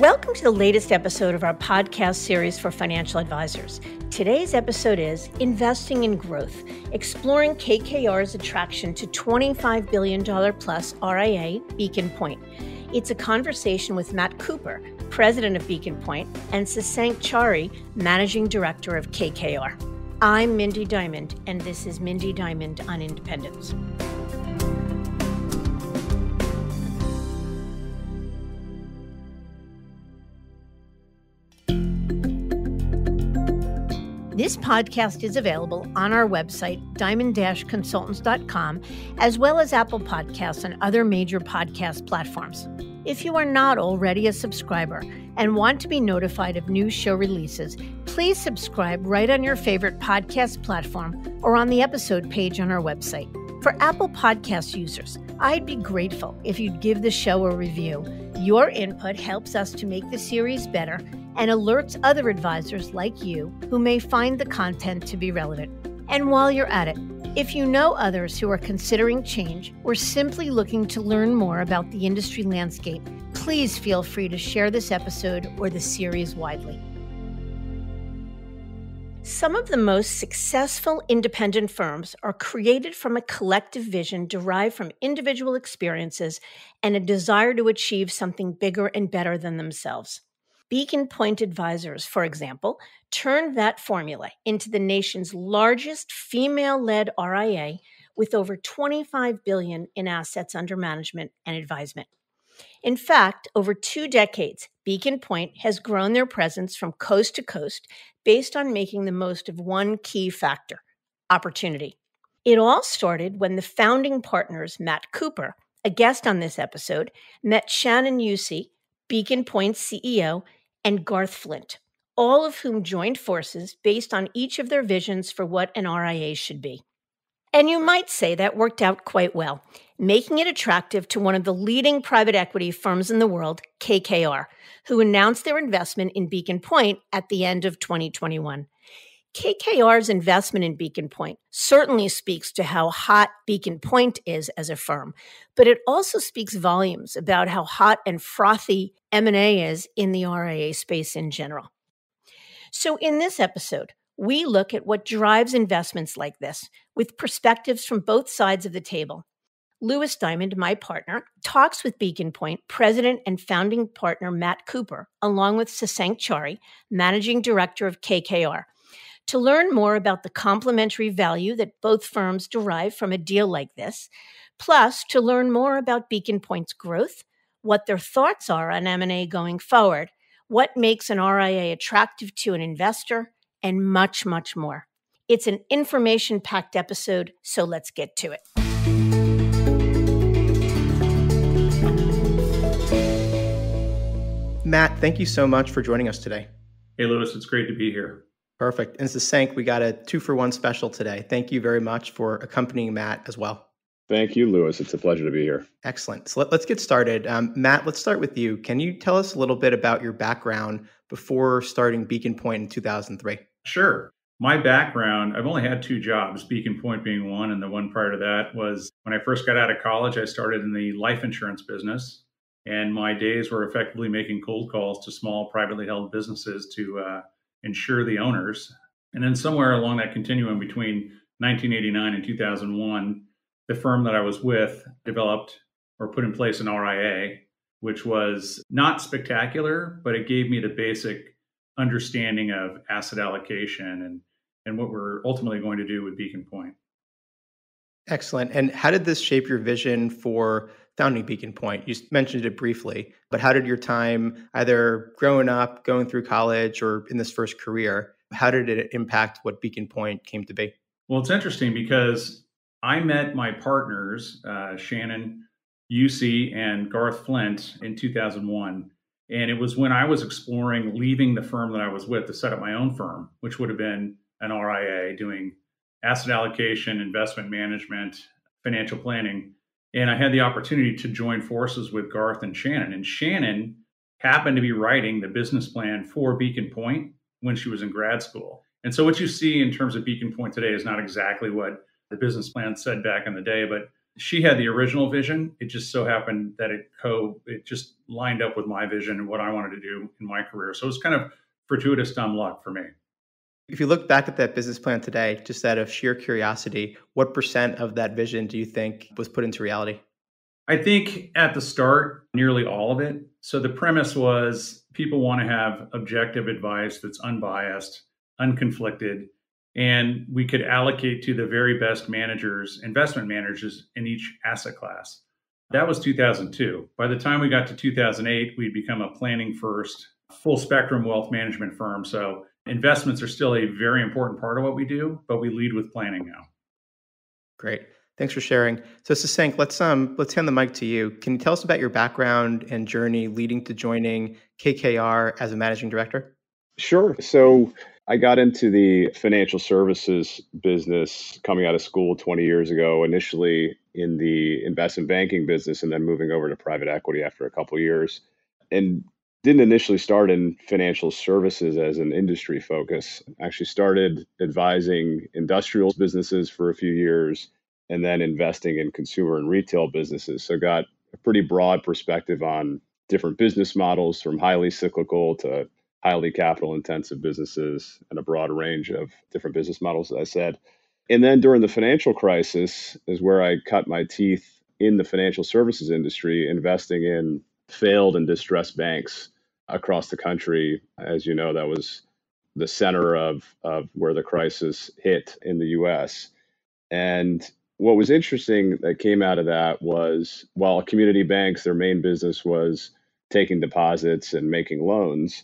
Welcome to the latest episode of our podcast series for financial advisors. Today's episode is Investing in Growth, exploring KKR's attraction to $25 billion plus RIA Beacon Pointe. It's a conversation with Matt Cooper, president of Beacon Pointe, and Sasank Chary, managing director of KKR. I'm Mindy Diamond, and this is Mindy Diamond on Independence. This podcast is available on our website, diamond-consultants.com, as well as Apple Podcasts and other major podcast platforms. If you are not already a subscriber and want to be notified of new show releases, please subscribe right on your favorite podcast platform or on the episode page on our website. For Apple Podcast users, I'd be grateful if you'd give the show a review. Your input helps us to make the series better and alerts other advisors like you who may find the content to be relevant. And while you're at it, if you know others who are considering change or simply looking to learn more about the industry landscape, please feel free to share this episode or the series widely. Some of the most successful independent firms are created from a collective vision derived from individual experiences and a desire to achieve something bigger and better than themselves. Beacon Pointe Advisors, for example, turned that formula into the nation's largest female-led RIA with over $25 billion in assets under management and advisement. In fact, over 2 decades, Beacon Pointe has grown their presence from coast to coast based on making the most of one key factor: opportunity. It all started when the founding partners, Matt Cooper, a guest on this episode, met Shannon Yusi, Beacon Pointe's CEO, and Garth Flint, all of whom joined forces based on each of their visions for what an RIA should be. And you might say that worked out quite well, making it attractive to one of the leading private equity firms in the world, KKR, who announced their investment in Beacon Pointe at the end of 2021. KKR's investment in Beacon Pointe certainly speaks to how hot Beacon Pointe is as a firm, but it also speaks volumes about how hot and frothy M&A is in the RIA space in general. So in this episode, we look at what drives investments like this with perspectives from both sides of the table. Louis Diamond, my partner, talks with Beacon Pointe president and founding partner Matt Cooper, along with Sasank Chary, managing director of KKR, to learn more about the complementary value that both firms derive from a deal like this, plus to learn more about Beacon Pointe's growth, what their thoughts are on M&A going forward, what makes an RIA attractive to an investor, and much, much more. It's an information-packed episode, so let's get to it. Matt, thank you so much for joining us today. Hey, Louis, it's great to be here. Perfect. And Sasank, we got a 2-for-1 special today. Thank you very much for accompanying Matt as well. Thank you, Louis. It's a pleasure to be here. Excellent. So let's get started. Matt, let's start with you. Can you tell us a little bit about your background before starting Beacon Pointe in 2003? Sure. My background, I've only had 2 jobs, Beacon Pointe being one, and the one prior to that was when I first got out of college, I started in the life insurance business. And my days were effectively making cold calls to small privately held businesses to insure the owners. And then somewhere along that continuum between 1989 and 2001, the firm that I was with developed or put in place an RIA, which was not spectacular, but it gave me the basic understanding of asset allocation and what we're ultimately going to do with Beacon Pointe. Excellent. And how did this shape your vision for founding Beacon Pointe? You mentioned it briefly, but how did your time, either growing up, going through college, or in this first career, how did it impact what Beacon Pointe came to be? Well, it's interesting because I met my partners, Shannon Yusi and Garth Flint, in 2001. And it was when I was exploring leaving the firm that I was with to set up my own firm, which would have been an RIA doing asset allocation, investment management, financial planning. And I had the opportunity to join forces with Garth and Shannon. And Shannon happened to be writing the business plan for Beacon Pointe when she was in grad school. And so what you see in terms of Beacon Pointe today is not exactly what the business plan said back in the day, but She had the original vision. It just so happened that it just lined up with my vision and what I wanted to do in my career. So it was kind of fortuitous dumb luck for me. If you look back at that business plan today, just out of sheer curiosity, what percent of that vision do you think was put into reality? I think at the start, nearly all of it. So the premise was people want to have objective advice that's unbiased, unconflicted, and we could allocate to the very best managers, investment managers in each asset class. That was 2002. By the time we got to 2008, we'd become a planning first, full spectrum wealth management firm. So investments are still a very important part of what we do, but we lead with planning now. Great. Thanks for sharing. So Sasank, let's hand the mic to you. Can you tell us about your background and journey leading to joining KKR as a managing director? Sure. So I got into the financial services business coming out of school 20 years ago, initially in the investment banking business and then moving over to private equity after a couple of years. And didn't initially start in financial services as an industry focus. Actually started advising industrial businesses for a few years and then investing in consumer and retail businesses. So got a pretty broad perspective on different business models from highly cyclical to highly capital intensive businesses and a broad range of different business models, as I said. And then during the financial crisis is where I cut my teeth in the financial services industry, investing in failed and distressed banks across the country. As you know, that was the center of where the crisis hit in the US. And what was interesting that came out of that was while community banks, their main business was taking deposits and making loans,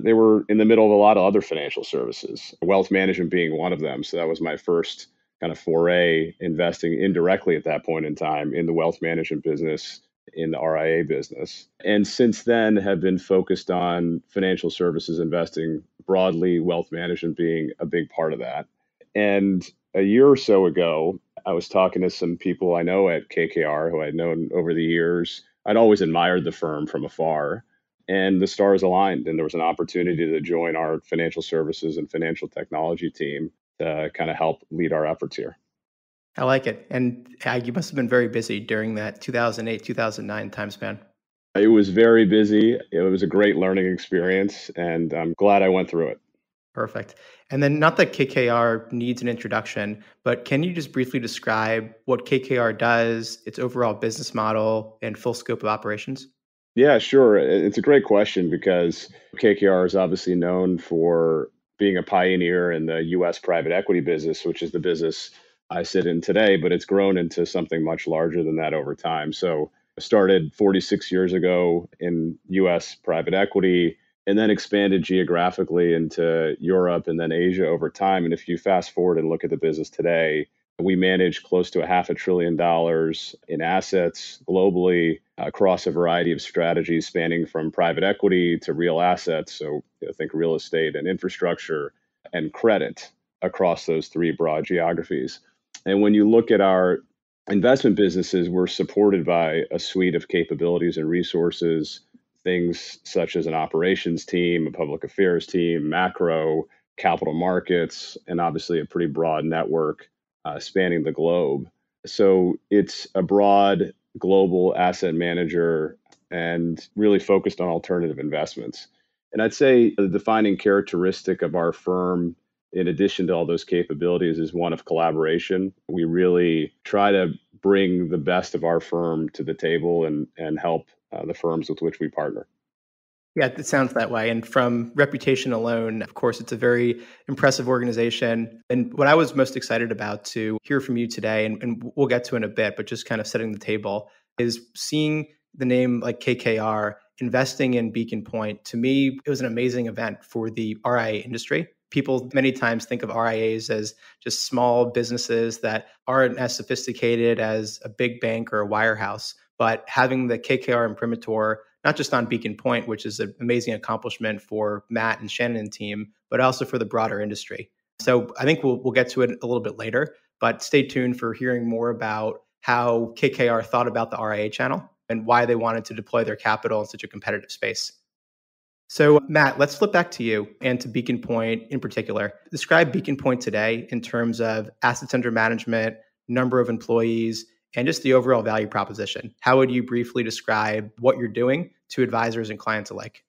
they were in the middle of a lot of other financial services, wealth management being one of them. So that was my first kind of foray investing indirectly at that point in time in the wealth management business, in the RIA business. And since then have been focused on financial services investing broadly, wealth management being a big part of that. And a year or so ago, I was talking to some people I know at KKR who I'd known over the years. I'd always admired the firm from afar, and the stars aligned. And there was an opportunity to join our financial services and financial technology team to kind of help lead our efforts here. I like it. And you must have been very busy during that 2008, 2009 time span. It was very busy. It was a great learning experience, and I'm glad I went through it. Perfect. And then not that KKR needs an introduction, but can you just briefly describe what KKR does, its overall business model, and full scope of operations? Yeah, sure. It's a great question because KKR is obviously known for being a pioneer in the US private equity business, which is the business I sit in today, but it's grown into something much larger than that over time. So I started 46 years ago in US private equity and then expanded geographically into Europe and then Asia over time. And if you fast forward and look at the business today, we manage close to $500 billion in assets globally across a variety of strategies spanning from private equity to real assets. So think real estate and infrastructure and credit across those three broad geographies. And when you look at our investment businesses, we're supported by a suite of capabilities and resources, things such as an operations team, a public affairs team, macro, capital markets, and obviously a pretty broad network spanning the globe. So it's a broad global asset manager and really focused on alternative investments. And I'd say the defining characteristic of our firm, in addition to all those capabilities, is one of collaboration. We really try to bring the best of our firm to the table and help the firms with which we partner. Yeah, it sounds that way. And from reputation alone, of course, it's a very impressive organization. And what I was most excited about to hear from you today, and we'll get to in a bit, but just kind of setting the table, is seeing the name like KKR investing in Beacon Pointe. To me, it was an amazing event for the RIA industry. People many times think of RIAs as just small businesses that aren't as sophisticated as a big bank or a wirehouse. But having the KKR imprimatur, not just on Beacon Pointe, which is an amazing accomplishment for Matt and Shannon and team, but also for the broader industry. So I think we'll get to it a little bit later, but stay tuned for hearing more about how KKR thought about the RIA channel and why they wanted to deploy their capital in such a competitive space. So Matt, let's flip back to you and to Beacon Pointe in particular. Describe Beacon Pointe today in terms of assets under management, number of employees, and just the overall value proposition. How would you briefly describe what you're doing to advisors and clients alike?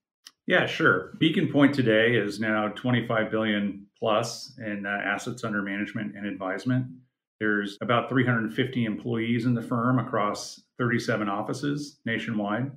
Yeah, sure. Beacon Pointe today is now 25 billion plus in assets under management and advisement. There's about 350 employees in the firm across 37 offices nationwide.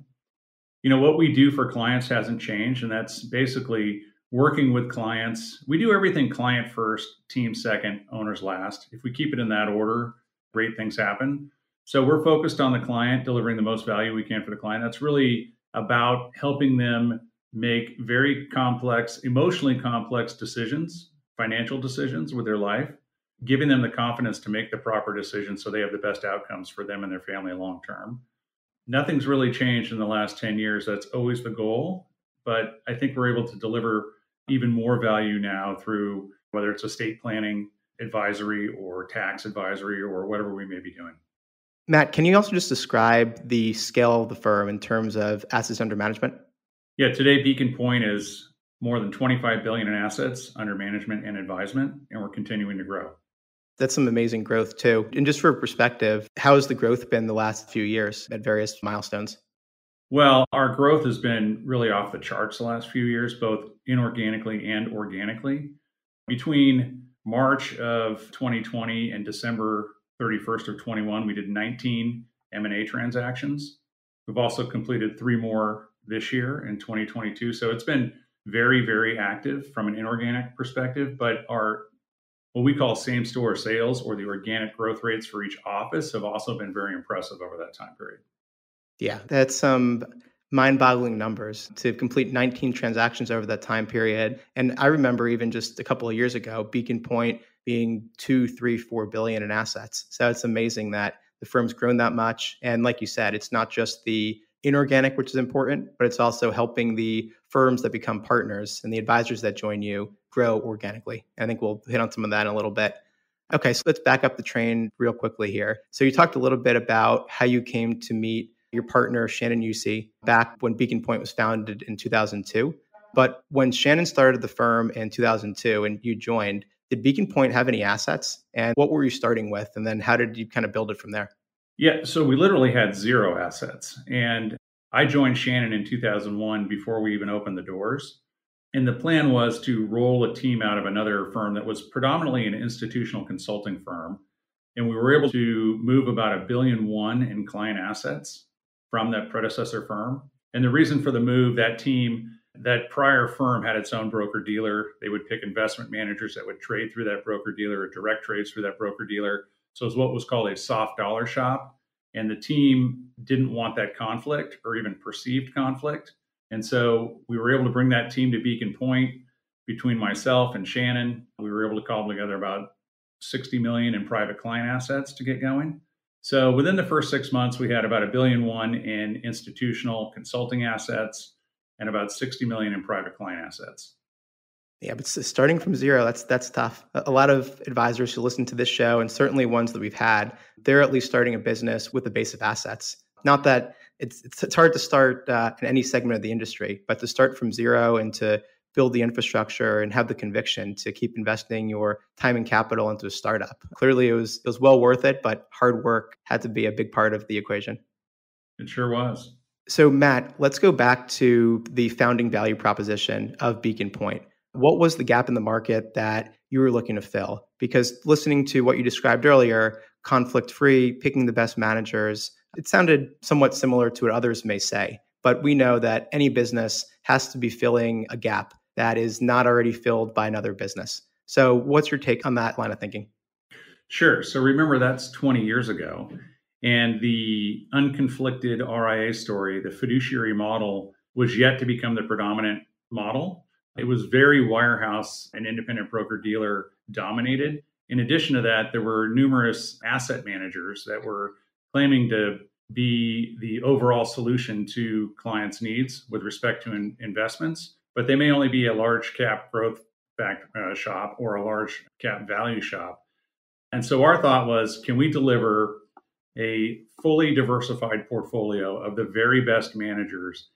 What we do for clients hasn't changed, and that's basically working with clients. We do everything client first, team second, owners last. If we keep it in that order, great things happen. So we're focused on the client, delivering the most value we can for the client. That's really about helping them make very complex, emotionally complex decisions, financial decisions with their life, giving them the confidence to make the proper decisions so they have the best outcomes for them and their family long term. Nothing's really changed in the last 10 years. That's always the goal. But I think we're able to deliver even more value now through whether it's estate planning advisory or tax advisory or whatever we may be doing. Matt, can you also just describe the scale of the firm in terms of assets under management? Yeah, today Beacon Pointe is more than 25 billion in assets under management and advisement, and we're continuing to grow. That's some amazing growth too. And just for perspective, how has the growth been the last few years at various milestones? Well, our growth has been really off the charts the last few years, both inorganically and organically. Between March of 2020 and December 31st of 21, we did 19 M&A transactions. We've also completed 3 more this year in 2022. So it's been very, very active from an inorganic perspective, but our what we call same store sales or the organic growth rates for each office have also been very impressive over that time period. Yeah, that's some mind-boggling numbers to complete 19 transactions over that time period. And I remember even just a couple of years ago, Beacon Pointe being 2, 3, 4 billion in assets. So it's amazing that the firm's grown that much. And like you said, it's not just the inorganic, which is important, but it's also helping the firms that become partners and the advisors that join you grow organically. And I think we'll hit on some of that in a little bit. Okay, so let's back up the train real quickly here. So you talked a little bit about how you came to meet your partner, Shannon Usey, back when Beacon Pointe was founded in 2002. But when Shannon started the firm in 2002 and you joined, did Beacon Pointe have any assets? And what were you starting with? And then how did you kind of build it from there? Yeah, so we literally had 0 assets. And I joined Shannon in 2001 before we even opened the doors. And the plan was to roll a team out of another firm that was predominantly an institutional consulting firm. And we were able to move about $1.1 billion in client assets from that predecessor firm. And the reason for the move, that prior firm had its own broker dealer. They would pick investment managers that would trade through that broker dealer or direct trades through that broker dealer. So it was what was called a soft dollar shop. And the team didn't want that conflict or even perceived conflict. And so we were able to bring that team to Beacon Pointe. Between myself and Shannon, we were able to cobble together about 60 million in private client assets to get going. So within the first 6 months, we had about $1.1 billion in institutional consulting assets and about 60 million in private client assets. Yeah, but starting from 0, that's tough. A lot of advisors who listen to this show, and certainly ones that we've had, they're at least starting a business with a base of assets. Not that it's hard to start in any segment of the industry, but to start from 0 and to build the infrastructure and have the conviction to keep investing your time and capital into a startup. Clearly, it was well worth it, but hard work had to be a big part of the equation. It sure was. So Matt, let's go back to the founding value proposition of Beacon Pointe. What was the gap in the market that you were looking to fill? Because listening to what you described earlier, conflict-free, picking the best managers, it sounded somewhat similar to what others may say. But we know that any business has to be filling a gap that is not already filled by another business. So what's your take on that line of thinking? Sure. So remember, that's 20 years ago. And the unconflicted RIA story, the fiduciary model, was yet to become the predominant model. It was very wirehouse and independent broker dealer dominated. In addition to that, there were numerous asset managers that were claiming to be the overall solution to clients' needs with respect to investments, but they may only be a large cap growth shop or a large cap value shop. And so our thought was, can we deliver a fully diversified portfolio of the very best managers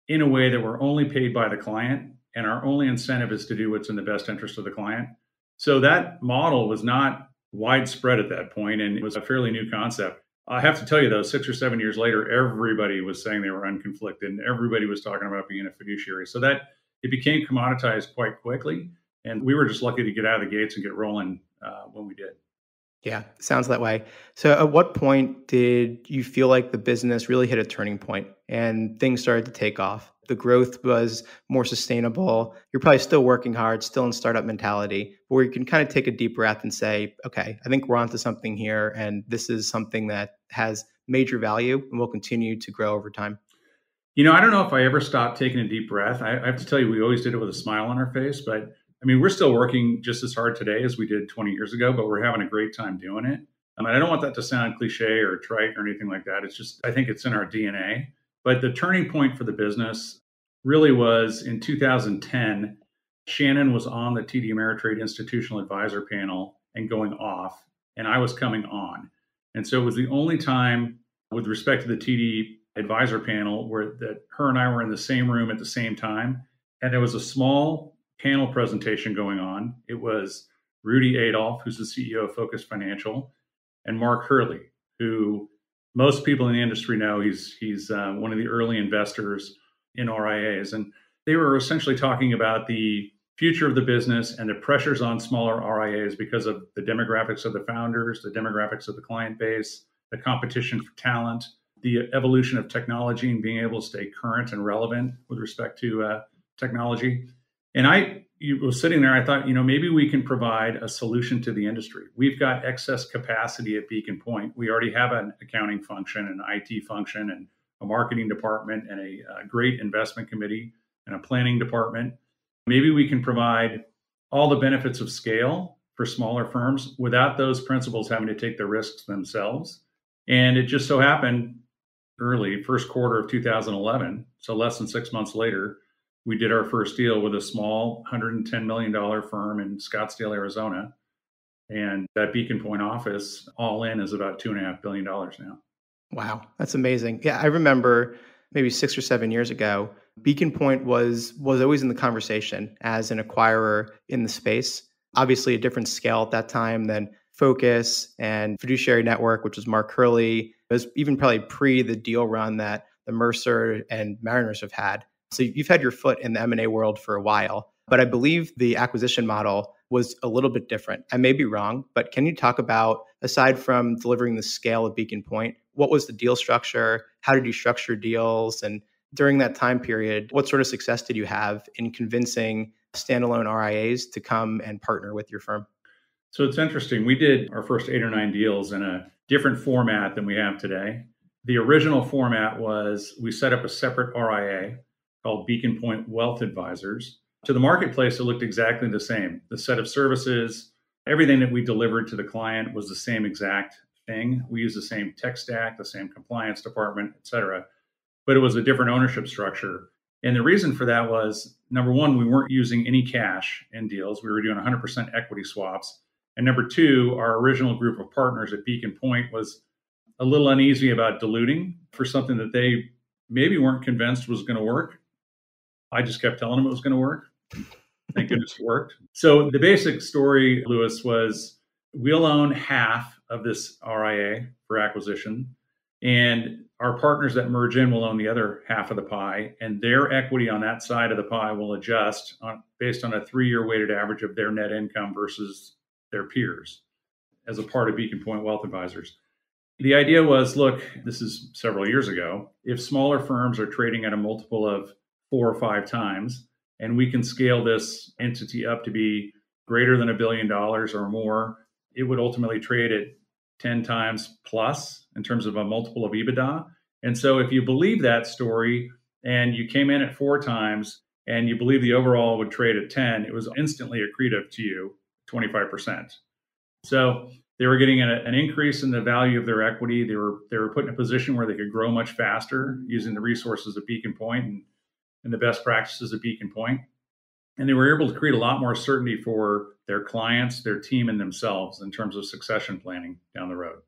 in a way that we're only paid by the client and our only incentive is to do what's in the best interest of the client? So that model was not widespread at that point, and it was a fairly new concept. I have to tell you, though, 6 or 7 years later, everybody was saying they were unconflicted and everybody was talking about being a fiduciary. So that it became commoditized quite quickly. And we were just lucky to get out of the gates and get rolling when we did. Yeah, sounds that way. So at what point did you feel like the business really hit a turning point and things started to take off? The growth was more sustainable. You're probably still working hard, still in startup mentality, where you can kind of take a deep breath and say, okay, I think we're onto something here. And this is something that has major value and will continue to grow over time. I don't know if I ever stopped taking a deep breath. I have to tell you, we always did it with a smile on our face, but I mean, we're still working just as hard today as we did 20 years ago, but we're having a great time doing it. And I don't want that to sound cliche or trite or anything like that. It's just, I think it's in our DNA. But the turning point for the business really was in 2010. Shannon was on the TD Ameritrade Institutional Advisor panel and going off, and I was coming on. And so it was the only time with respect to the TD Advisor panel where that her and I were in the same room at the same time. And there was a small panel presentation going on. It was Rudy Adolph, who's the CEO of Focus Financial, and Mark Hurley, who most people in the industry know. He's one of the early investors in RIAs. And they were essentially talking about the future of the business and the pressures on smaller RIAs because of the demographics of the founders, the demographics of the client base, the competition for talent, the evolution of technology and being able to stay current and relevant with respect to technology. And I was sitting there, I thought, maybe we can provide a solution to the industry. We've got excess capacity at Beacon Pointe. We already have an accounting function, an IT function, and a marketing department, and a great investment committee, and a planning department. Maybe we can provide all the benefits of scale for smaller firms without those principals having to take the risks themselves. And it just so happened early, first quarter of 2011, so less than 6 months later, we did our first deal with a small $110 million firm in Scottsdale, Arizona. And that Beacon Pointe office, all in, is about $2.5 billion now. Wow, that's amazing. Yeah, I remember maybe 6 or 7 years ago, Beacon Pointe was always in the conversation as an acquirer in the space. Obviously, a different scale at that time than Focus and Fiduciary Network, which was Mark Hurley. It was even probably pre the deal run that the Mercer and Mariners have had. So you've had your foot in the M&A world for a while, but I believe the acquisition model was a little bit different. I may be wrong, but can you talk about, aside from delivering the scale of Beacon Pointe, what was the deal structure? How did you structure deals? And during that time period, what sort of success did you have in convincing standalone RIAs to come and partner with your firm? So it's interesting. We did our first 8 or 9 deals in a different format than we have today. The original format was we set up a separate RIA called Beacon Pointe Wealth Advisors. To the marketplace, it looked exactly the same. The set of services, everything that we delivered to the client was the same exact thing. We used the same tech stack, the same compliance department, et cetera, but it was a different ownership structure. And the reason for that was, number one, we weren't using any cash in deals. We were doing 100% equity swaps. And number two, our original group of partners at Beacon Pointe was a little uneasy about diluting for something that they maybe weren't convinced was going to work. I just kept telling them it was going to work. Thank goodness it worked. So the basic story, Lewis, was we'll own half of this RIA for acquisition, and our partners that merge in will own the other half of the pie, and their equity on that side of the pie will adjust based on a 3-year weighted average of their net income versus their peers as a part of Beacon Pointe Wealth Advisors. The idea was, look, this is several years ago, if smaller firms are trading at a multiple of 4 or 5 times, and we can scale this entity up to be greater than $1 billion or more, it would ultimately trade at 10 times plus in terms of a multiple of EBITDA. And so if you believe that story and you came in at 4 times and you believe the overall would trade at 10, it was instantly accretive to you, 25%. So they were getting an increase in the value of their equity. They were put in a position where they could grow much faster using the resources of Beacon Pointe and the best practices of Beacon Pointe. And they were able to create a lot more certainty for their clients, their team, and themselves in terms of succession planning down the road.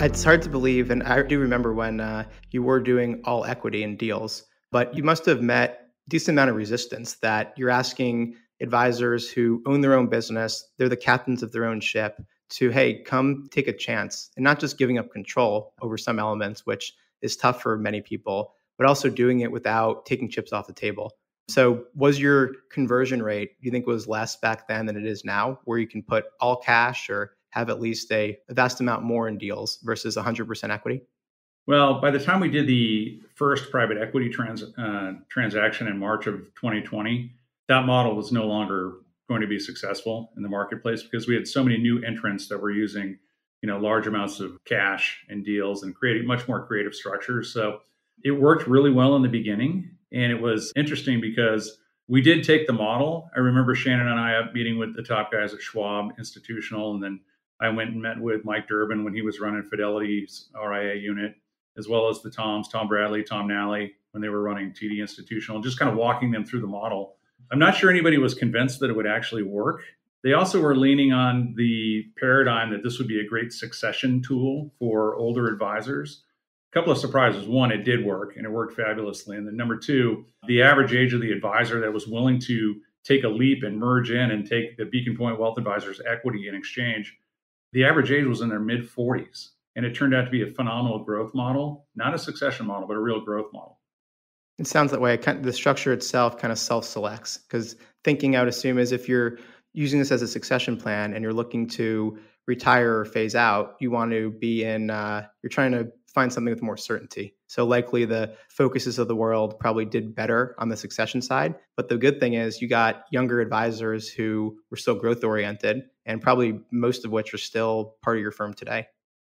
It's hard to believe, and I do remember when you were doing all equity in deals, but you must have met a decent amount of resistance that you're asking advisors who own their own business, they're the captains of their own ship, to, hey, come take a chance, and not just giving up control over some elements, which is tough for many people, but also doing it without taking chips off the table. So was your conversion rate, do you think, was less back then than it is now, where you can put all cash or have at least a vast amount more in deals versus 100% equity? Well, by the time we did the first private equity transaction in March of 2020, that model was no longer going to be successful in the marketplace because we had so many new entrants that were using, large amounts of cash and deals and creating much more creative structures. So it worked really well in the beginning. And it was interesting because we did take the model. I remember Shannon and I up meeting with the top guys at Schwab Institutional. And then I went and met with Mike Durbin when he was running Fidelity's RIA unit, as well as the Tom Bradley, Tom Nally, when they were running TD Institutional, just kind of walking them through the model. I'm not sure anybody was convinced that it would actually work. They also were leaning on the paradigm that this would be a great succession tool for older advisors. A couple of surprises. One, it did work, and it worked fabulously. And then number two, the average age of the advisor that was willing to take a leap and merge in and take the Beacon Point Wealth Advisors equity in exchange, the average age was in their mid-40s. And it turned out to be a phenomenal growth model, not a succession model, but a real growth model. It sounds that way. The structure itself kind of self-selects, because thinking, I would assume, is if you're using this as a succession plan and you're looking to retire or phase out, you want to be in, you're trying to find something with more certainty. So likely the focuses of the world probably did better on the succession side. But the good thing is you got younger advisors who were still growth oriented, and probably most of which are still part of your firm today.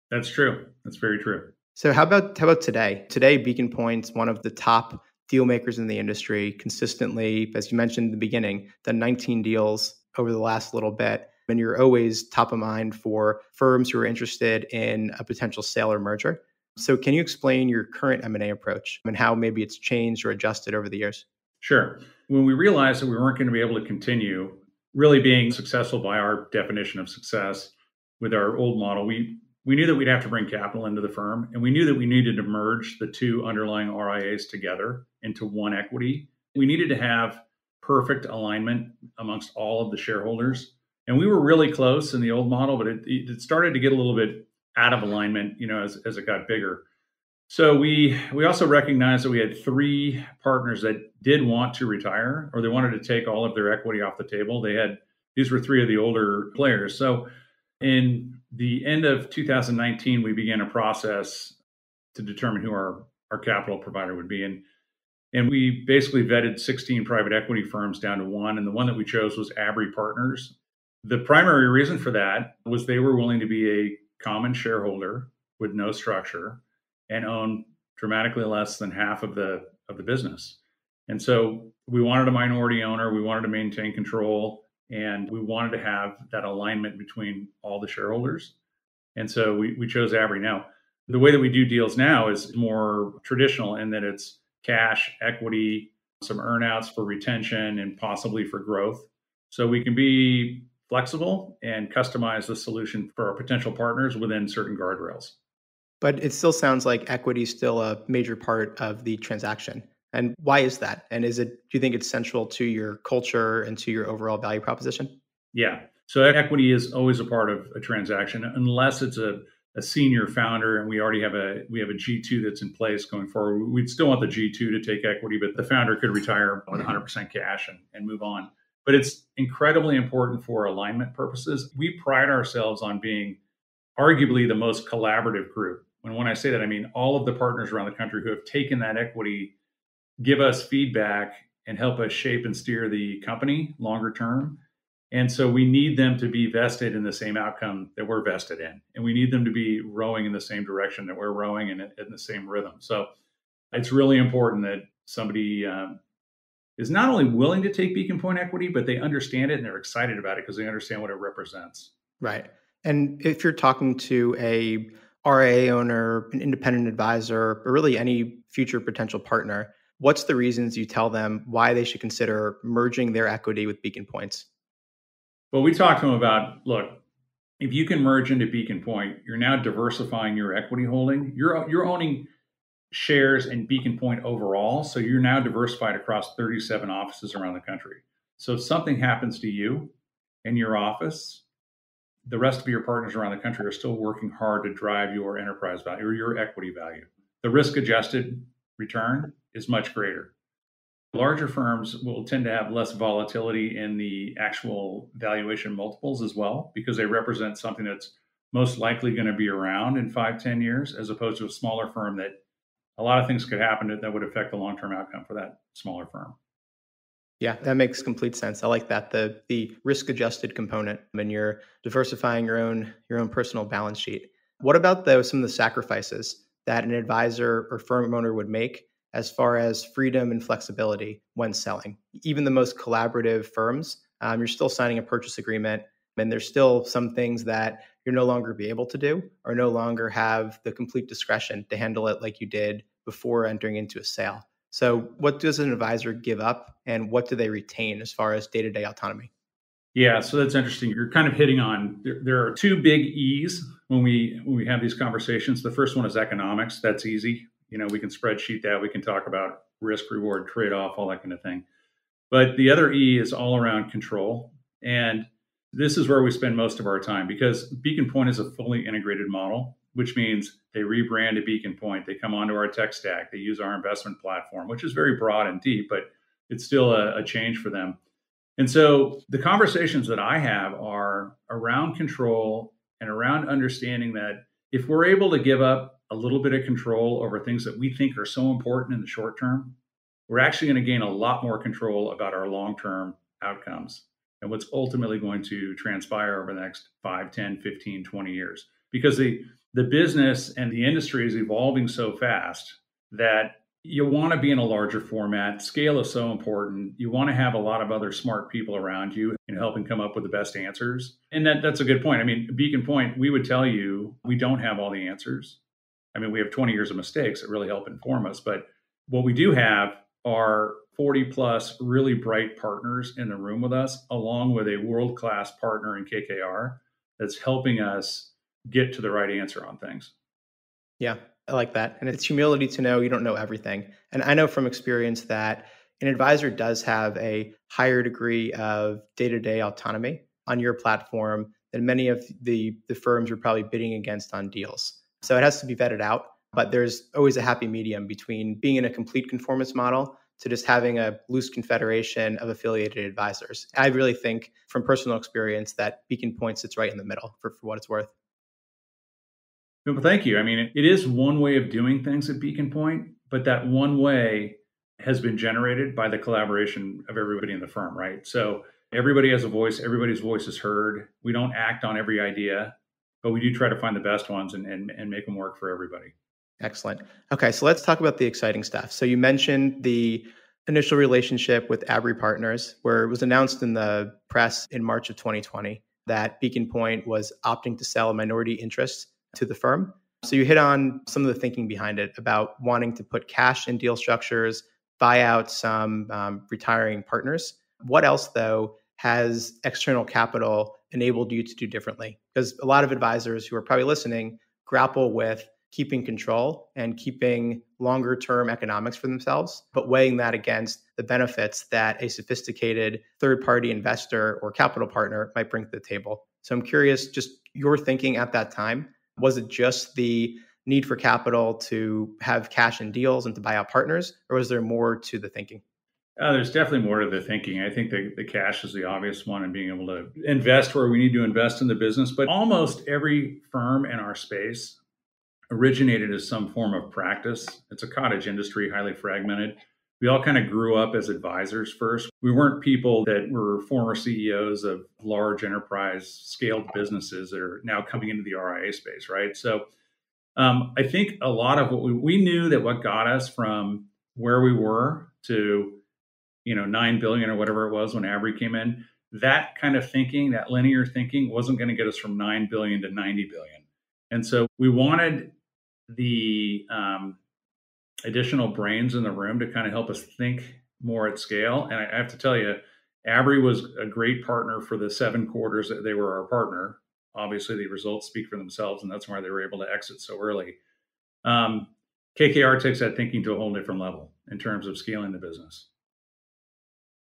That's true. That's very true. So how about today? Today, Beacon Point's one of the top deal makers in the industry, consistently, as you mentioned in the beginning, done 19 deals over the last little bit. And you're always top of mind for firms who are interested in a potential sale or merger. So can you explain your current M&A approach and how maybe it's changed or adjusted over the years? Sure. When we realized that we weren't going to be able to continue really being successful by our definition of success with our old model, we knew that we'd have to bring capital into the firm, and we knew that we needed to merge the two underlying RIAs together into one equity. We needed to have perfect alignment amongst all of the shareholders. And we were really close in the old model, but it started to get a little bit out of alignment, as it got bigger. So we also recognized that we had three partners that did want to retire, or they wanted to take all of their equity off the table. These were three of the older players. So in the end of 2019, we began a process to determine who our capital provider would be. And we basically vetted 16 private equity firms down to one. And the one that we chose was Abry Partners. The primary reason for that was they were willing to be a common shareholder with no structure and own dramatically less than half of the business. And so we wanted a minority owner. We wanted to maintain control. And we wanted to have that alignment between all the shareholders. And so we chose Abry. Now, the way that we do deals now is more traditional in that it's cash, equity, some earnouts for retention, and possibly for growth. So we can be flexible and customize the solution for our potential partners within certain guardrails. But it still sounds like equity is still a major part of the transaction. And why is that? And do you think it's central to your culture and to your overall value proposition? Yeah. So equity is always a part of a transaction, unless it's a senior founder and we already have a G2 that's in place going forward. We'd still want the G2 to take equity, but the founder could retire with 100% cash and move on. But it's incredibly important for alignment purposes. We pride ourselves on being arguably the most collaborative group. And when I say that, I mean all of the partners around the country who have taken that equity give us feedback and help us shape and steer the company longer term. And so we need them to be vested in the same outcome that we're vested in. And we need them to be rowing in the same direction that we're rowing in the same rhythm. So it's really important that somebody is not only willing to take Beacon Point equity, but they understand it and they're excited about it because they understand what it represents. Right. And if you're talking to a RIA owner, an independent advisor, or really any future potential partner, what's the reasons you tell them why they should consider merging their equity with Beacon Point's? Well, we talk to them about, look, if you can merge into Beacon Point, you're now diversifying your equity holding. You're owning shares in Beacon Point overall. So you're now diversified across 37 offices around the country. So if something happens to you in your office, the rest of your partners around the country are still working hard to drive your enterprise value or your equity value. The risk adjusted return is much greater. Larger firms will tend to have less volatility in the actual valuation multiples as well, because they represent something that's most likely going to be around in 5-10 years, as opposed to a smaller firm that a lot of things could happen that would affect the long-term outcome for that smaller firm. Yeah, that makes complete sense. I like that, the risk adjusted component, and you're diversifying your own personal balance sheet. What about some of the sacrifices that an advisor or firm owner would make as far as freedom and flexibility when selling? Even the most collaborative firms, you're still signing a purchase agreement, and there's still some things that you're no longer be able to do or no longer have the complete discretion to handle it like you did before entering into a sale. So what does an advisor give up and what do they retain as far as day-to-day autonomy? Yeah, so that's interesting. You're kind of hitting on, there are two big E's when we have these conversations. The first one is economics. That's easy. We can spreadsheet that. We can talk about risk, reward, trade-off, all that kind of thing. But the other E is all around control. And this is where we spend most of our time, because Beacon Pointe is a fully integrated model, which means they rebrand to Beacon Pointe. They come onto our tech stack. They use our investment platform, which is very broad and deep, but it's still a change for them. And so the conversations that I have are around control and around understanding that if we're able to give up a little bit of control over things that we think are so important in the short term, we're actually going to gain a lot more control about our long-term outcomes and what's ultimately going to transpire over the next 5, 10, 15, 20 years. Because the business and the industry is evolving so fast that you want to be in a larger format. Scale is so important. You want to have a lot of other smart people around you and helping come up with the best answers. And that's a good point. I mean, Beacon Pointe, we would tell you we don't have all the answers. I mean, we have 20 years of mistakes that really help inform us. But what we do have are 40 plus really bright partners in the room with us, along with a world-class partner in KKR that's helping us get to the right answer on things. Yeah, I like that. And it's humility to know you don't know everything. And I know from experience that an advisor does have a higher degree of day-to-day autonomy on your platform than many of the firms you're probably bidding against on deals. So it has to be vetted out, but there's always a happy medium between being in a complete conformance model to just having a loose confederation of affiliated advisors. I really think from personal experience that Beacon Pointe sits right in the middle for what it's worth. Well, thank you. I mean, it is one way of doing things at Beacon Pointe, but that one way has been generated by the collaboration of everybody in the firm, right? So everybody has a voice. Everybody's voice is heard. We don't act on every idea, but we do try to find the best ones and make them work for everybody. Excellent. Okay, so let's talk about the exciting stuff. So you mentioned the initial relationship with Abry Partners, where it was announced in the press in March of 2020 that Beacon Pointe was opting to sell a minority interest to the firm. So you hit on some of the thinking behind it about wanting to put cash in deal structures, buy out some retiring partners. What else, though, has external capital enabled you to do differently? Because a lot of advisors who are probably listening grapple with keeping control and keeping longer term economics for themselves, but weighing that against the benefits that a sophisticated third-party investor or capital partner might bring to the table. So I'm curious, just your thinking at that time. Was it just the need for capital to have cash in deals and to buy out partners, or was there more to the thinking? There's definitely more to the thinking. I think the cash is the obvious one, and being able to invest where we need to invest in the business. But almost every firm in our space originated as some form of practice. It's a cottage industry, highly fragmented. We all kind of grew up as advisors first. We weren't people that were former CEOs of large enterprise scaled businesses that are now coming into the RIA space, right? So I think a lot of what we knew that what got us from where we were to 9 billion or whatever it was when Abry came in, that kind of thinking, that linear thinking wasn't going to get us from 9 billion to 90 billion. And so we wanted the additional brains in the room to kind of help us think more at scale. And I have to tell you, Abry was a great partner for the 7 quarters that they were our partner. Obviously, the results speak for themselves, and that's why they were able to exit so early. KKR takes that thinking to a whole different level in terms of scaling the business.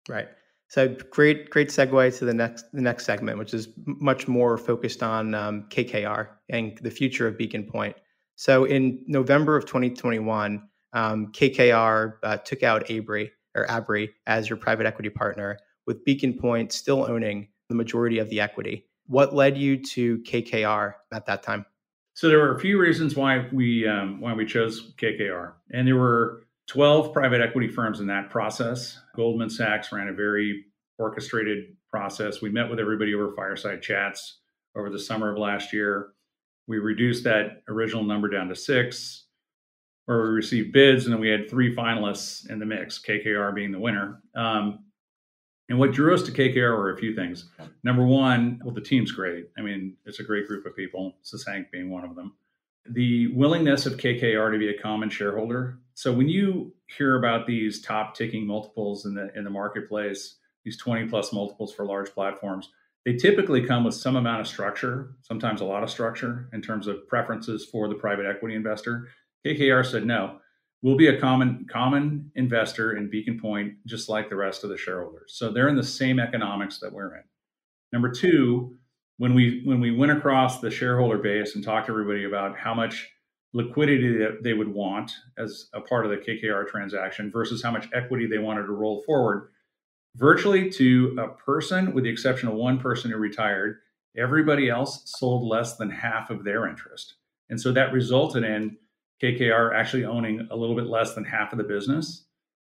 Right. So great segue to the next segment, which is much more focused on KKR and the future of Beacon Point. So in November of 2021, KKR took out Abri as your private equity partner, with Beacon Point still owning the majority of the equity. What led you to KKR at that time? So there were a few reasons why we chose KKR, and there were 12 private equity firms in that process. Goldman Sachs ran a very orchestrated process. We met with everybody over fireside chats over the summer of last year. We reduced that original number down to 6, where we received bids, and then we had 3 finalists in the mix, KKR being the winner. And what drew us to KKR were a few things. Number one, well, the team's great. I mean, it's a great group of people, Sasank being one of them. The willingness of KKR to be a common shareholder. So when you hear about these top ticking multiples in the marketplace, these 20 plus multiples for large platforms, they typically come with some amount of structure, sometimes a lot of structure in terms of preferences for the private equity investor. KKR said, no, we'll be a common investor in Beacon Point, just like the rest of the shareholders. So they're in the same economics that we're in. Number two, when we went across the shareholder base and talked to everybody about how much liquidity that they would want as a part of the KKR transaction versus how much equity they wanted to roll forward, virtually to a person, with the exception of one person who retired, everybody else sold less than half of their interest. And so that resulted in KKR actually owning a little bit less than half of the business,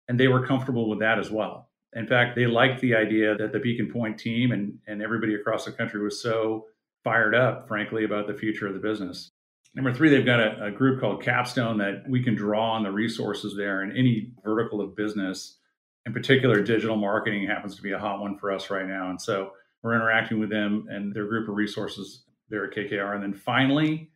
and they were comfortable with that as well. In fact, they liked the idea that the Beacon Point team and everybody across the country was so fired up, frankly, about the future of the business. Number three, they've got a group called Capstone that we can draw on the resources there in any vertical of business. In particular, digital marketing happens to be a hot one for us right now. And so we're interacting with them and their group of resources there at KKR. And then finally,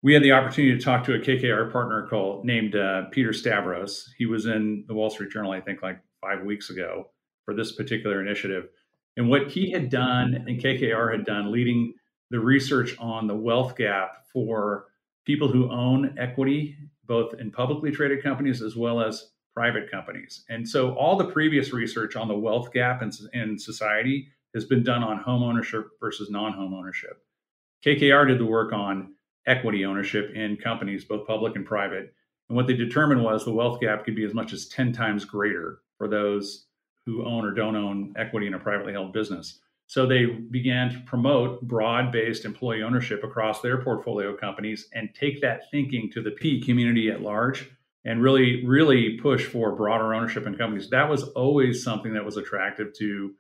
we had the opportunity to talk to a KKR partner named Peter Stavros. He was in the Wall Street Journal, I think, like 5 weeks ago for this particular initiative. And what he had done and KKR had done, leading the research on the wealth gap for people who own equity, both in publicly traded companies as well as private companies. And so all the previous research on the wealth gap in society has been done on home ownership versus non-home ownership. KKR did the work on equity ownership in companies, both public and private. And what they determined was the wealth gap could be as much as 10 times greater for those who own or don't own equity in a privately held business. So they began to promote broad-based employee ownership across their portfolio companies and take that thinking to the PE community at large and really, really push for broader ownership in companies. That was always something that was attractive to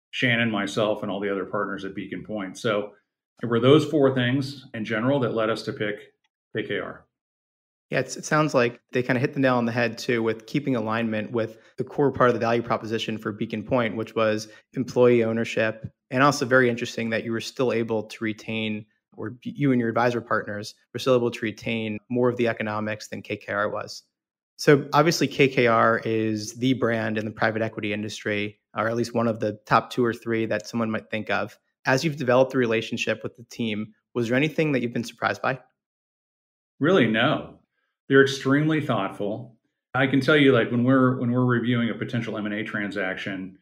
Shannon, myself, and all the other partners at Beacon Point. So there were those 4 things in general that led us to pick KKR. Yeah, it sounds like they kind of hit the nail on the head too, with keeping alignment with the core part of the value proposition for Beacon Point, which was employee ownership. And also very interesting that you were still able to retain, or you and your advisor partners were still able to retain more of the economics than KKR was. So obviously KKR is the brand in the private equity industry, or at least one of the top 2 or 3 that someone might think of. As you've developed the relationship with the team, was there anything that you've been surprised by? Really, no. They're extremely thoughtful. I can tell you, like when we're reviewing a potential M&A transaction,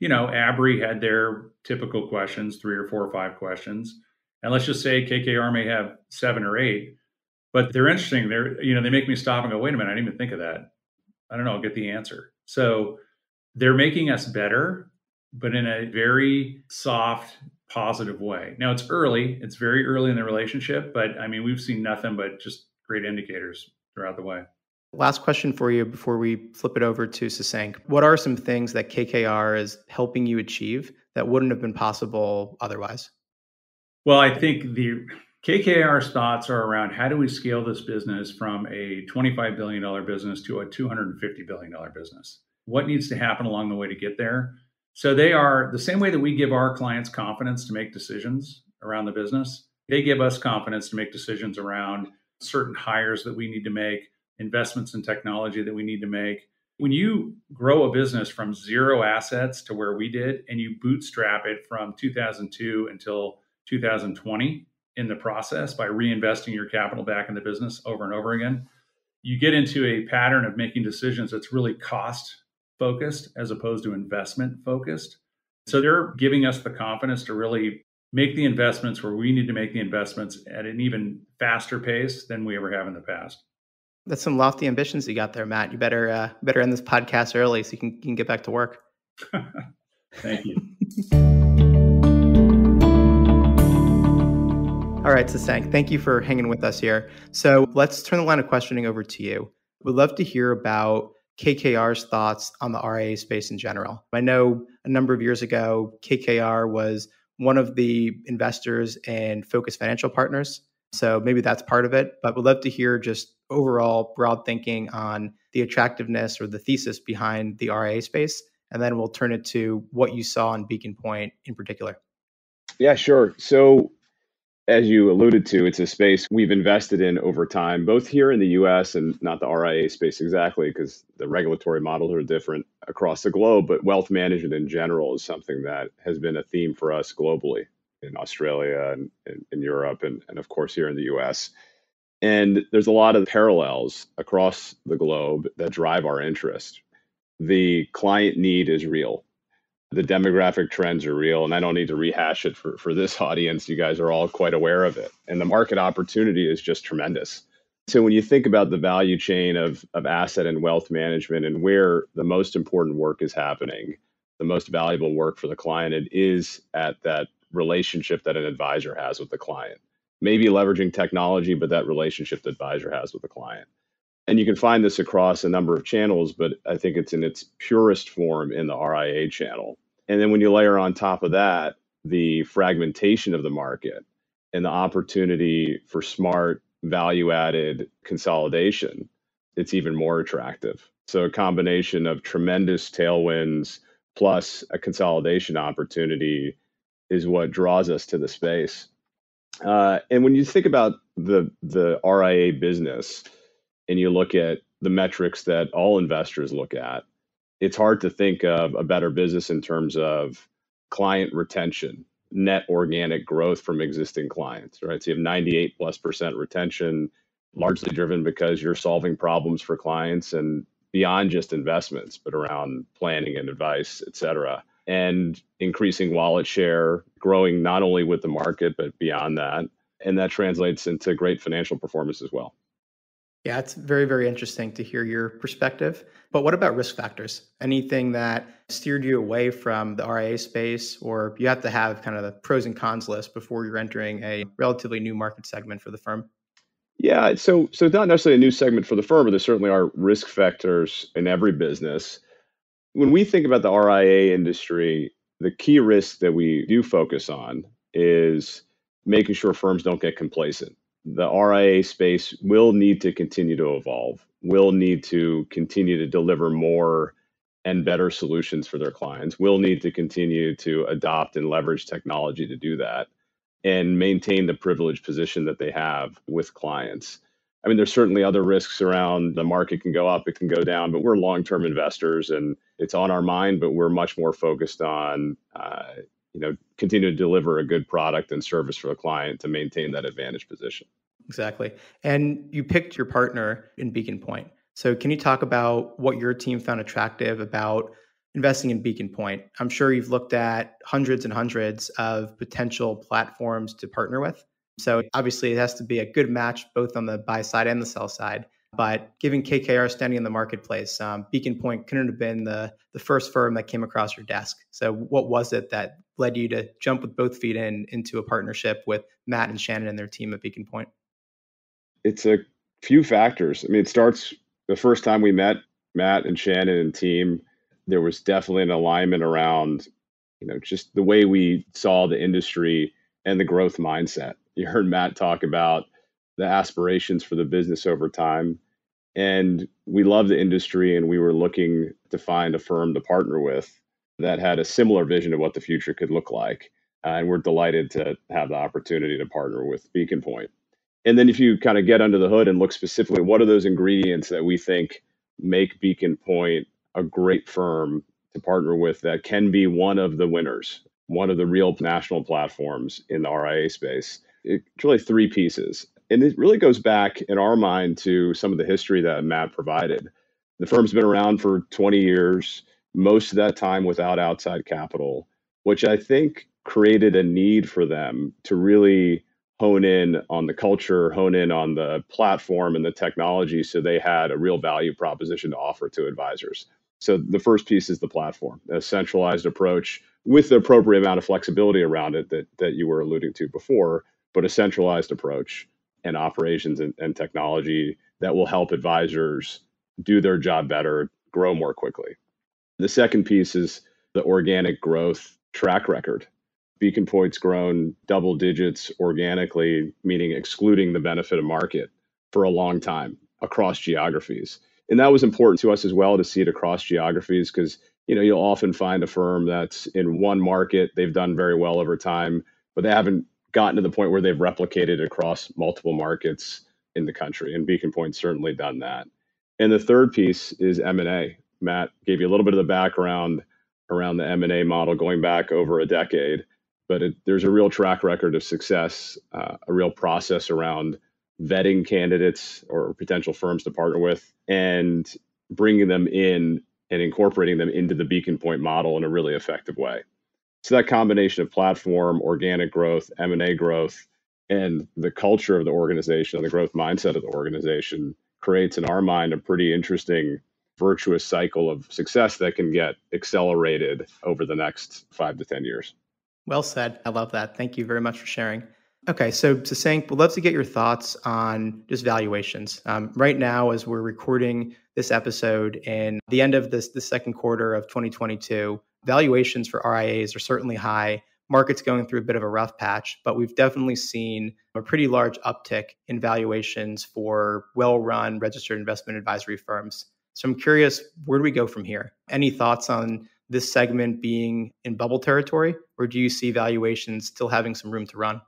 Abri had their typical questions, 3 or 4 or 5 questions, and let's just say KKR may have 7 or 8, but they're interesting. They make me stop and go, wait a minute, I didn't even think of that. I don't know, I'll get the answer. So they're making us better, but in a very soft, positive way. Now it's early; it's very early in the relationship, but I mean, we've seen nothing but just great indicators throughout the way. Last question for you before we flip it over to Sasank. What are some things that KKR is helping you achieve that wouldn't have been possible otherwise? Well, I think the KKR's thoughts are around how do we scale this business from a $25 billion business to a $250 billion business? What needs to happen along the way to get there? So they are the same way that we give our clients confidence to make decisions around the business. They give us confidence to make decisions around certain hires that we need to make, investments in technology that we need to make. When you grow a business from 0 assets to where we did, and you bootstrap it from 2002 until 2020 in the process by reinvesting your capital back in the business over and over again, you get into a pattern of making decisions that's really cost focused as opposed to investment focused. So they're giving us the confidence to really make the investments where we need to make the investments at an even faster pace than we ever have in the past. That's some lofty ambitions you got there, Matt. You better end this podcast early so you can get back to work. Thank you. All right, Sasank, thank you for hanging with us here. So let's turn the line of questioning over to you. We'd love to hear about KKR's thoughts on the RIA space in general. I know a number of years ago, KKR was one of the investors in Focus Financial Partners. So maybe that's part of it, but we'd love to hear just overall broad thinking on the attractiveness or the thesis behind the RIA space. And then we'll turn it to what you saw in Beacon Pointe in particular. Yeah, sure. So as you alluded to, it's a space we've invested in over time, both here in the US and not the RIA space exactly, because the regulatory models are different across the globe. But wealth management in general is something that has been a theme for us globally in Australia and in Europe and of course here in the US. And there's a lot of parallels across the globe that drive our interest. The client need is real. The demographic trends are real, and I don't need to rehash it for this audience. You guys are all quite aware of it. And the market opportunity is just tremendous. So when you think about the value chain of asset and wealth management and where the most important work is happening, the most valuable work for the client, it is at that relationship that an advisor has with the client. Maybe leveraging technology, but that relationship the advisor has with the client. And you can find this across a number of channels, but I think it's in its purest form in the RIA channel. And then when you layer on top of that, the fragmentation of the market and the opportunity for smart value-added consolidation, it's even more attractive. So a combination of tremendous tailwinds plus a consolidation opportunity is what draws us to the space. And when you think about the RIA business and you look at the metrics that all investors look at, it's hard to think of a better business in terms of client retention, net organic growth from existing clients, right? So you have 98+% retention, largely driven because you're solving problems for clients and beyond just investments, but around planning and advice, et cetera. And increasing wallet share, growing not only with the market, but beyond that. And that translates into great financial performance as well. Yeah, it's very, very interesting to hear your perspective. But what about risk factors? Anything that steered you away from the RIA space, or you have to have kind of the pros and cons list before you're entering a relatively new market segment for the firm? Yeah, so not necessarily a new segment for the firm, but there certainly are risk factors in every business. When we think about the RIA industry, the key risk that we do focus on is making sure firms don't get complacent. The RIA space will need to continue to evolve, will need to continue to deliver more and better solutions for their clients, will need to continue to adopt and leverage technology to do that and maintain the privileged position that they have with clients. I mean, there's certainly other risks around the market can go up, it can go down, but we're long-term investors and it's on our mind, but we're much more focused on continue to deliver a good product and service for the client to maintain that advantage position. Exactly. And you picked your partner in Beacon Pointe. So can you talk about what your team found attractive about investing in Beacon Pointe? I'm sure you've looked at hundreds and hundreds of potential platforms to partner with. So obviously it has to be a good match both on the buy side and the sell side. But given KKR standing in the marketplace, Beacon Pointe couldn't have been the first firm that came across your desk. So what was it that led you to jump with both feet into a partnership with Matt and Shannon and their team at Beacon Pointe? It's a few factors. I mean, it starts the first time we met Matt and Shannon and team, there was definitely an alignment around, just the way we saw the industry and the growth mindset. You heard Matt talk about the aspirations for the business over time. And we love the industry and we were looking to find a firm to partner with that had a similar vision of what the future could look like. And we're delighted to have the opportunity to partner with Beacon Pointe. And then if you kind of get under the hood and look specifically, what are those ingredients that we think make Beacon Pointe a great firm to partner with that can be one of the winners, one of the real national platforms in the RIA space? It's really three pieces. And it really goes back in our mind to some of the history that Matt provided. The firm's been around for 20 years. most of that time without outside capital, which I think created a need for them to really hone in on the culture, hone in on the platform and the technology so they had a real value proposition to offer to advisors. So the first piece is the platform, a centralized approach with the appropriate amount of flexibility around it that you were alluding to before, but a centralized approach and operations and technology that will help advisors do their job better, grow more quickly. The second piece is the organic growth track record. Beacon Point's grown double digits organically, meaning excluding the benefit of market, for a long time across geographies. And that was important to us as well, to see it across geographies, because you'll often find a firm that's in one market, they've done very well over time, but they haven't gotten to the point where they've replicated across multiple markets in the country. And Beacon Point's certainly done that. And the third piece is M&A. Matt gave you a little bit of the background around the M&A model going back over a decade, but there's a real track record of success, a real process around vetting candidates or potential firms to partner with and bringing them in and incorporating them into the Beacon Point model in a really effective way. So that combination of platform, organic growth, M&A growth, and the culture of the organization and the growth mindset of the organization creates, in our mind, a pretty interesting virtuous cycle of success that can get accelerated over the next 5 to 10 years. Well said. I love that. Thank you very much for sharing. Okay, so Sasank, we'd love to get your thoughts on just valuations. Right now, as we're recording this episode in the end of the second quarter of 2022, valuations for RIAs are certainly high. Market's going through a bit of a rough patch, but we've definitely seen a pretty large uptick in valuations for well-run registered investment advisory firms. So I'm curious, where do we go from here? Any thoughts on this segment being in bubble territory, or do you see valuations still having some room to run?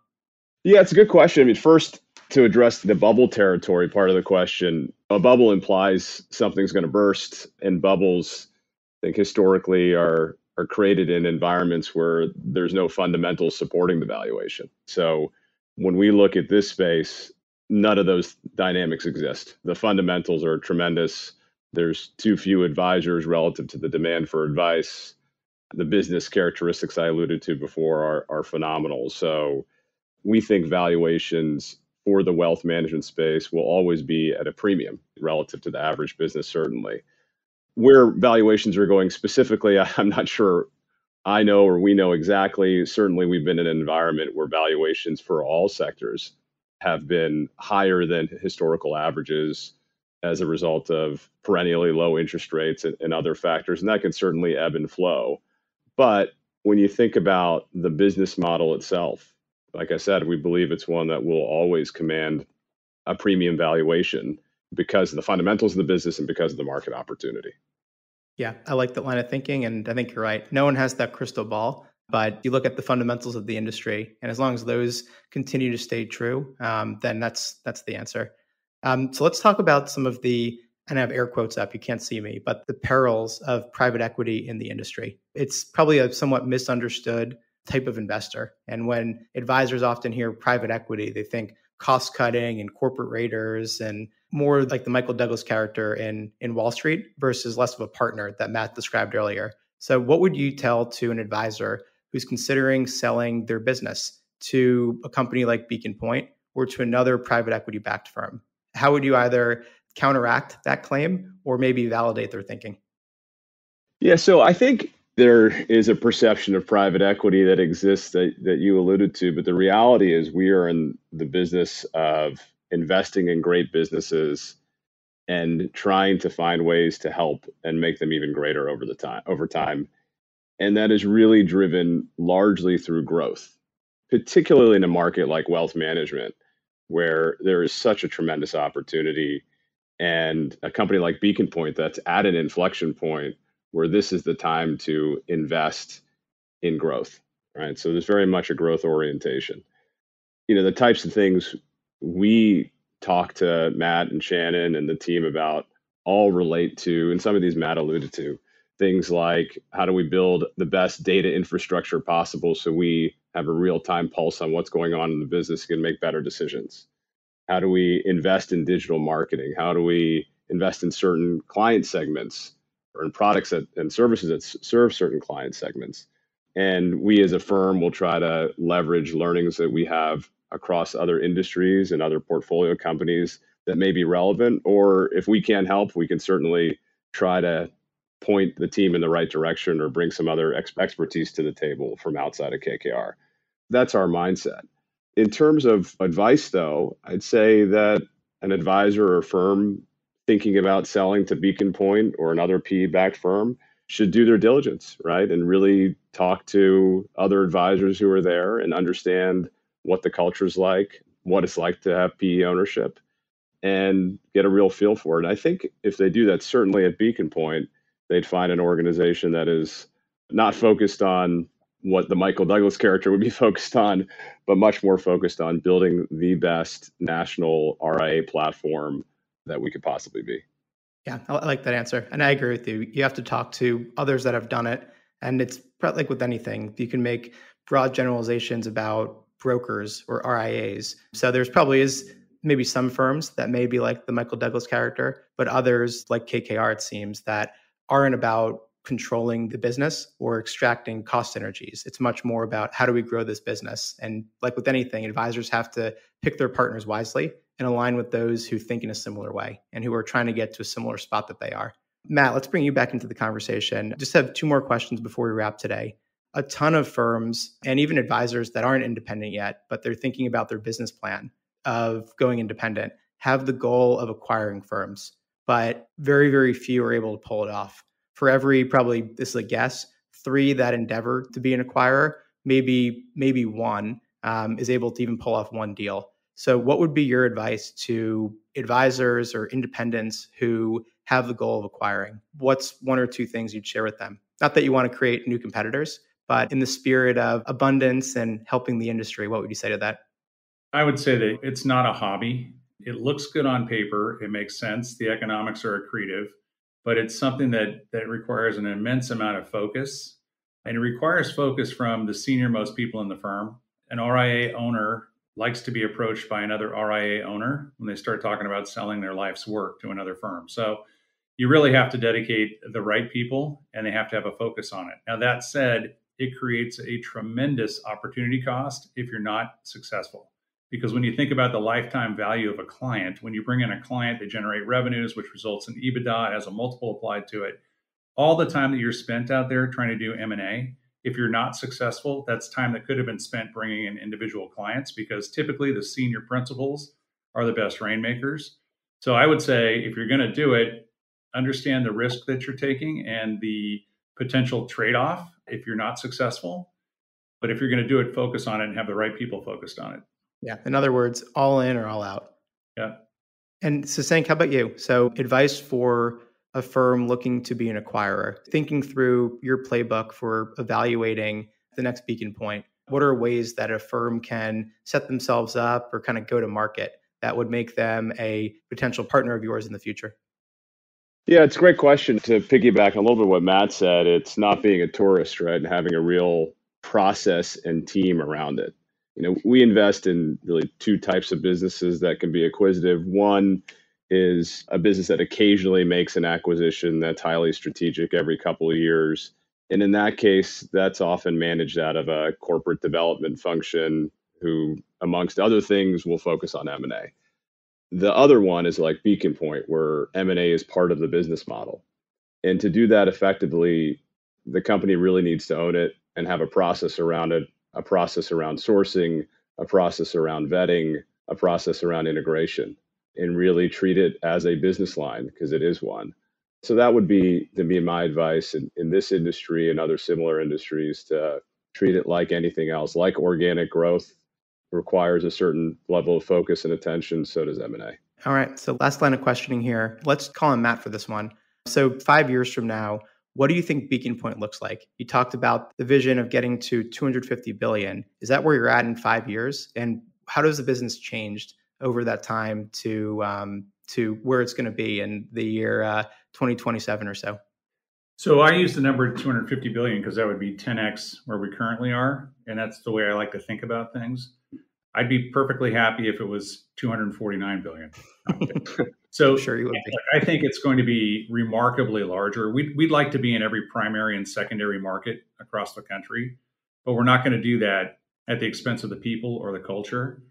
Yeah, it's a good question. I mean, first, to address the bubble territory part of the question, a bubble implies something's going to burst, and bubbles, I think, historically are created in environments where there's no fundamentals supporting the valuation. So when we look at this space, none of those dynamics exist. The fundamentals are tremendous. There's too few advisors relative to the demand for advice. The business characteristics I alluded to before are phenomenal. So we think valuations for the wealth management space will always be at a premium relative to the average business, certainly. Where valuations are going specifically, I'm not sure I know or we know exactly. Certainly, we've been in an environment where valuations for all sectors have been higher than historical averages as a result of perennially low interest rates and other factors, and that can certainly ebb and flow. But when you think about the business model itself, like I said, we believe it's one that will always command a premium valuation because of the fundamentals of the business and because of the market opportunity. Yeah, I like that line of thinking, and I think you're right. No one has that crystal ball, but you look at the fundamentals of the industry, and as long as those continue to stay true, then that's the answer. So let's talk about some of the, and I have air quotes up, you can't see me, but the perils of private equity in the industry. It's probably a somewhat misunderstood type of investor. And when advisors often hear private equity, they think cost cutting and corporate raiders and more like the Michael Douglas character in Wall Street versus less of a partner that Matt described earlier. So what would you tell to an advisor who's considering selling their business to a company like Beacon Point or to another private equity backed firm? How would you either counteract that claim or maybe validate their thinking? Yeah, so I think there is a perception of private equity that exists that you alluded to, but the reality is we are in the business of investing in great businesses and trying to find ways to help and make them even greater over time. And that is really driven largely through growth, particularly in a market like wealth management, where there is such a tremendous opportunity. And a company like Beacon Point that's at an inflection point where this is the time to invest in growth, right? So there's very much a growth orientation. The types of things we talk to Matt and Shannon and the team about all relate to, and some of these Matt alluded to, things like how do we build the best data infrastructure possible so we have a real-time pulse on what's going on in the business and can make better decisions? How do we invest in digital marketing? How do we invest in certain client segments or in products and services that serve certain client segments. And we as a firm will try to leverage learnings that we have across other industries and other portfolio companies that may be relevant. Or if we can't help, we can certainly try to point the team in the right direction or bring some other expertise to the table from outside of KKR. That's our mindset. In terms of advice, though, I'd say that an advisor or firm thinking about selling to Beacon Pointe or another PE-backed firm should do their diligence, right? And really talk to other advisors who are there and understand what the culture is like, what it's like to have PE ownership, and get a real feel for it. And I think if they do that, certainly at Beacon Pointe, they'd find an organization that is not focused on what the Michael Douglas character would be focused on, but much more focused on building the best national RIA platform that we could possibly be. Yeah, I like that answer. And I agree with you. You have to talk to others that have done it. And it's like with anything, you can make broad generalizations about brokers or RIAs. So there's probably is maybe some firms that may be like the Michael Douglas character, but others like KKR, it seems, that aren't about controlling the business or extracting cost synergies. It's much more about how do we grow this business? And like with anything, advisors have to pick their partners wisely and align with those who think in a similar way and who are trying to get to a similar spot that they are. Matt, let's bring you back into the conversation. Just have two more questions before we wrap today. A ton of firms and even advisors that aren't independent yet, but they're thinking about their business plan of going independent, have the goal of acquiring firms, but very, very few are able to pull it off. For every, probably this is a guess, 3 that endeavor to be an acquirer, maybe one is able to even pull off one deal. So what would be your advice to advisors or independents who have the goal of acquiring? What's 1 or 2 things you'd share with them? Not that you want to create new competitors, but in the spirit of abundance and helping the industry, what would you say to that? I would say that it's not a hobby. It looks good on paper. It makes sense. The economics are accretive, but it's something that requires an immense amount of focus, and it requires focus from the senior most people in the firm. An RIA owner likes to be approached by another RIA owner when they start talking about selling their life's work to another firm. So you really have to dedicate the right people, and they have to have a focus on it. Now, that said, it creates a tremendous opportunity cost if you're not successful. Because when you think about the lifetime value of a client, when you bring in a client, they generate revenues, which results in EBITDA, it has a multiple applied to it. All the time that you're spent out there trying to do M&A, if you're not successful, that's time that could have been spent bringing in individual clients, because typically the senior principals are the best rainmakers. So I would say if you're going to do it, understand the risk that you're taking and the potential trade-off if you're not successful. But if you're going to do it, focus on it and have the right people focused on it. Yeah. In other words, all in or all out. Yeah. And Sasank, how about you? So advice for a firm looking to be an acquirer, thinking through your playbook for evaluating the next Beacon Pointe. What are ways that a firm can set themselves up or kind of go to market that would make them a potential partner of yours in the future? Yeah, it's a great question. To piggyback on a little bit what Matt said, it's not being a tourist, right? And having a real process and team around it. We invest in really 2 types of businesses that can be acquisitive. One is a business that occasionally makes an acquisition that's highly strategic every couple of years. And in that case, that's often managed out of a corporate development function who, amongst other things, will focus on M&A. The other one is like Beacon Pointe, where M&A is part of the business model. And to do that effectively, the company really needs to own it and have a process around it, a process around sourcing, a process around vetting, a process around integration, and really treat it as a business line, because it is one. So that would be, to me, my advice in this industry and other similar industries, to treat it like anything else. Like organic growth requires a certain level of focus and attention, so does M&A. All right. So last line of questioning here. Let's call on Matt for this one. So 5 years from now, what do you think Beacon Pointe looks like? You talked about the vision of getting to 250 billion. Is that where you're at in 5 years? And how does the business changed over that time to where it's going to be in the year 2027 or so? So I use the number 250 billion because that would be 10x where we currently are. And that's the way I like to think about things. I'd be perfectly happy if it was 249 billion. So I'm sure you would be. I think it's going to be remarkably larger. We'd like to be in every primary and secondary market across the country, but we're not going to do that at the expense of the people or the culture.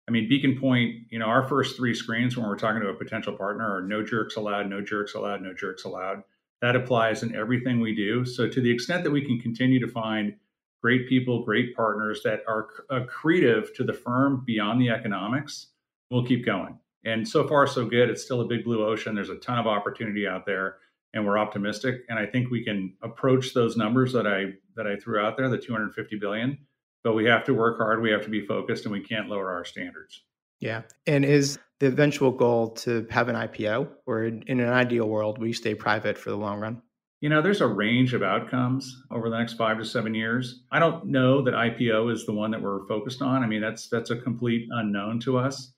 I mean, Beacon Point, our first 3 screens when we're talking to a potential partner are no jerks allowed, no jerks allowed, no jerks allowed. That applies in everything we do. So to the extent that we can continue to find great people, great partners that are accretive to the firm beyond the economics, we'll keep going. And so far, so good. It's still a big blue ocean. There's a ton of opportunity out there, and we're optimistic. And I think we can approach those numbers that I threw out there, the $250 billion. But we have to work hard. We have to be focused, and we can't lower our standards. Yeah. And is the eventual goal to have an IPO, or in an ideal world, will you stay private for the long run? There's a range of outcomes over the next 5 to 7 years. I don't know that IPO is the one that we're focused on. I mean, that's a complete unknown to us.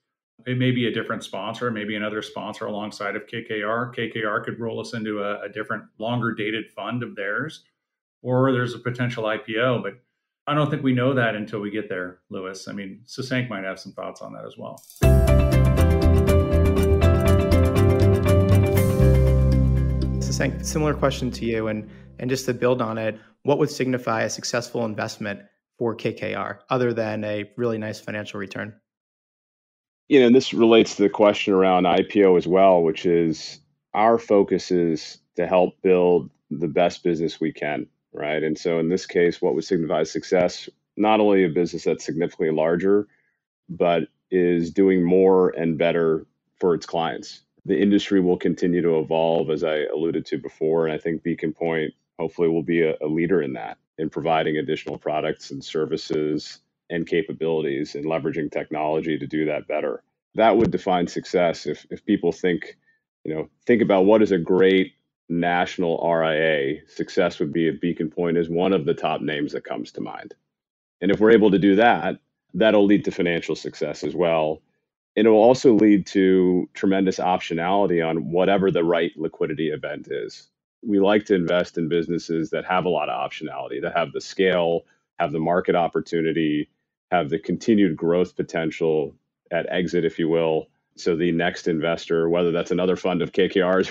It may be a different sponsor, maybe another sponsor alongside of KKR. KKR could roll us into a different, longer dated fund of theirs, or there's a potential IPO. But I don't think we know that until we get there, Louis. I mean, Sasank might have some thoughts on that as well. Sasank, similar question to you, and just to build on it, what would signify a successful investment for KKR other than a really nice financial return? And this relates to the question around IPO as well, which is our focus is to help build the best business we can, right? And so in this case, what would signify success, not only a business that's significantly larger, but is doing more and better for its clients. The industry will continue to evolve, as I alluded to before, and I think Beacon Point hopefully will be a leader in that, in providing additional products and services and capabilities and leveraging technology to do that better. That would define success. If people think about what is a great national RIA, success would be if Beacon Point is one of the top names that comes to mind. And if we're able to do that, that'll lead to financial success as well. And it will also lead to tremendous optionality on whatever the right liquidity event is. We like to invest in businesses that have a lot of optionality, that have the scale, have the market opportunity, have the continued growth potential at exit, if you will. So the next investor, whether that's another fund of KKR's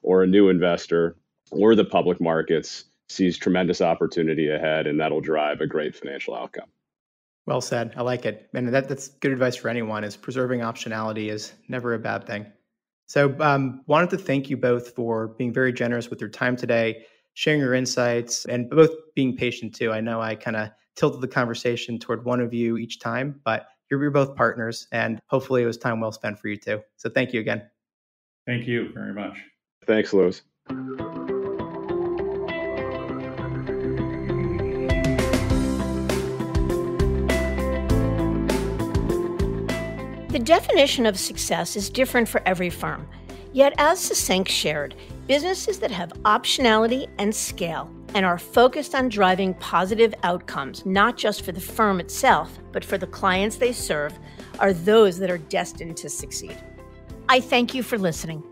or a new investor or the public markets, sees tremendous opportunity ahead, and that'll drive a great financial outcome. Well said. I like it. And that's good advice for anyone, is preserving optionality is never a bad thing. So wanted to thank you both for being very generous with your time today, sharing your insights, and both being patient too. I know I kind of tilted the conversation toward one of you each time, but you're both partners, and hopefully it was time well spent for you too. So thank you again. Thank you very much. Thanks, Louis. The definition of success is different for every firm. Yet, as Sasank shared, businesses that have optionality and scale and are focused on driving positive outcomes, not just for the firm itself, but for the clients they serve, are those that are destined to succeed. I thank you for listening.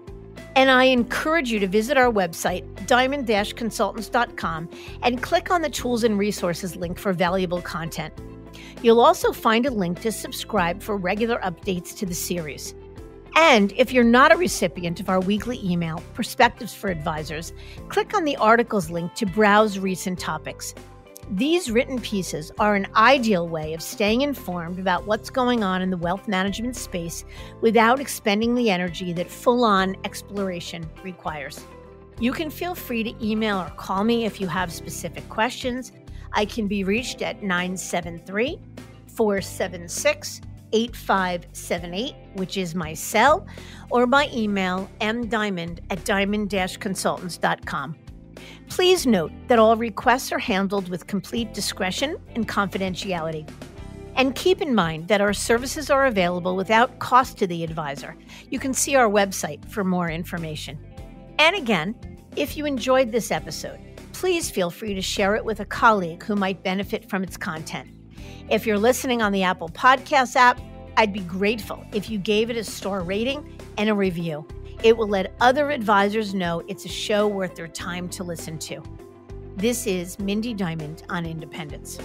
And I encourage you to visit our website, diamond-consultants.com, and click on the Tools and Resources link for valuable content. You'll also find a link to subscribe for regular updates to the series. And if you're not a recipient of our weekly email, Perspectives for Advisors, click on the articles link to browse recent topics. These written pieces are an ideal way of staying informed about what's going on in the wealth management space without expending the energy that full-on exploration requires. You can feel free to email or call me if you have specific questions. I can be reached at 973-476-8578, which is my cell, or by email mdiamond@diamond-consultants.com. Please note that all requests are handled with complete discretion and confidentiality. And keep in mind that our services are available without cost to the advisor. You can see our website for more information. And again, if you enjoyed this episode, please feel free to share it with a colleague who might benefit from its content. If you're listening on the Apple Podcasts app, I'd be grateful if you gave it a star rating and a review. It will let other advisors know it's a show worth their time to listen to. This is Mindy Diamond on Independence.